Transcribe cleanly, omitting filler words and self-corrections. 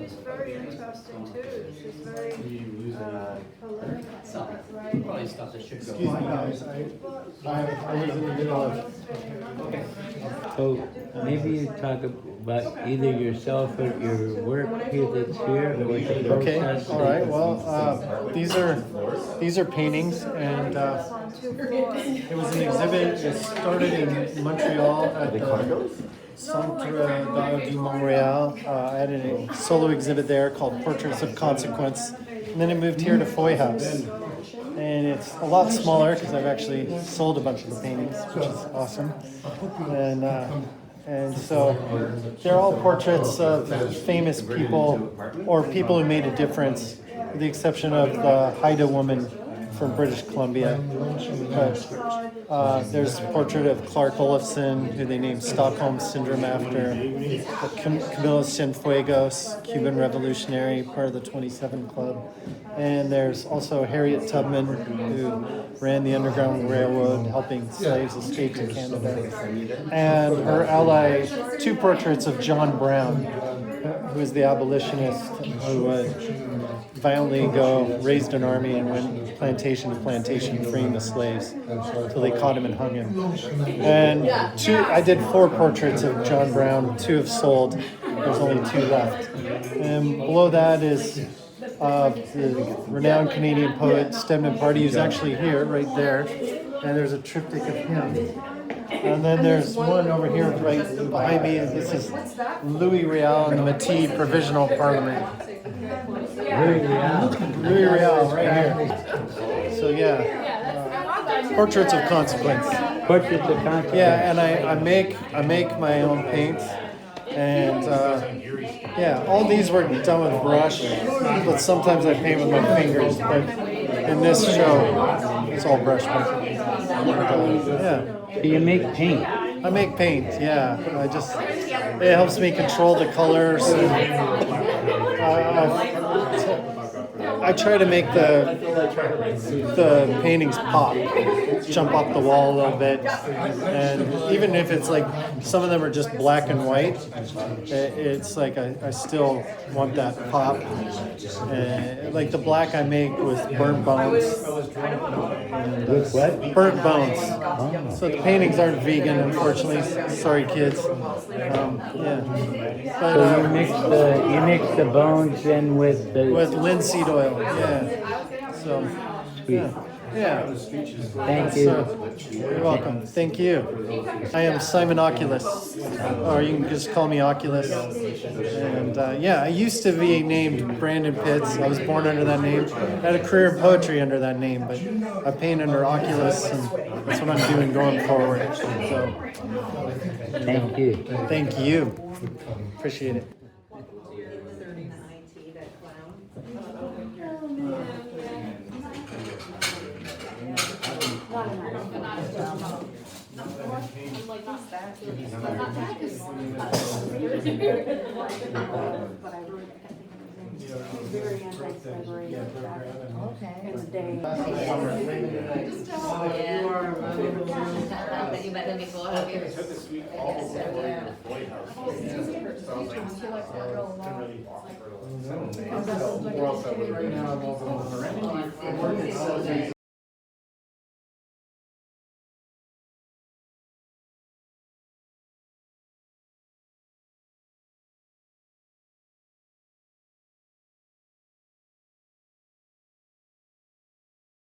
She's very interesting too. She's very polemic, right? Probably stuff that should go. Excuse me, guys. I was in the middle of. So maybe you talk about either yourself or your work here that's here, or the Okay. process. All right. Well, these are paintings, and it was an exhibit. It started in Montreal at the Centre du Montréal. I had a solo exhibit there called Portraits of Consequence, and then it moved here to Foy House. And it's a lot smaller because I've actually sold a bunch of the paintings, which is awesome. And so they're all portraits of famous people or people who made a difference, with the exception of the Haida woman from British Columbia. But there's a portrait of Clark Olofsson, who they named Stockholm Syndrome after. Camilo Cienfuegos, Cuban revolutionary, part of the 27 Club. And there's also Harriet Tubman, who ran the Underground Railroad, helping slaves escape to Canada. And her ally, two portraits of John Brown, who was the abolitionist who would violently raised an army and went plantation to plantation freeing the slaves until they caught him and hung him. And I did 4 portraits of John Brown. 2 have sold. There's only 2 left. And below that is the renowned Canadian poet Stedman Party, who's actually here, right there. And there's a triptych of him. And then there's one over here right behind me. This is Louis Riel and the Métis Provisional Parliament. Louis Riel, right here. So yeah, portraits of consequence. Portraits of consequence. Yeah, and I make my own paints, and yeah, all these were done with brush, but sometimes I paint with my fingers. But in this show, it's all brush paint. Yeah. So you make paint. I make paint. Yeah, it helps me control the colors. I try to make the paintings pop, jump off the wall a little bit, and even if it's like some of them are just black and white, it's like I still want that pop. Like the black I make with burnt bones. With what? Burnt bones. So the paintings aren't vegan, unfortunately. Sorry, kids. Yeah. But, So you mix the bones in with linseed oil. Yeah. So. Sweet. Yeah. Thank you. You're welcome. Thank you. I am Simon Occulis, or you can just call me Occulus. And yeah, I used to be named Brandon Pitts. I was born under that name. I had a career in poetry under that name, but I paint under Occulus, and that's what I'm doing going forward. So. Thank you. Thank you. Appreciate it. Very anti-slavery. Okay. In the day. You met them before, have you? Right now, I'm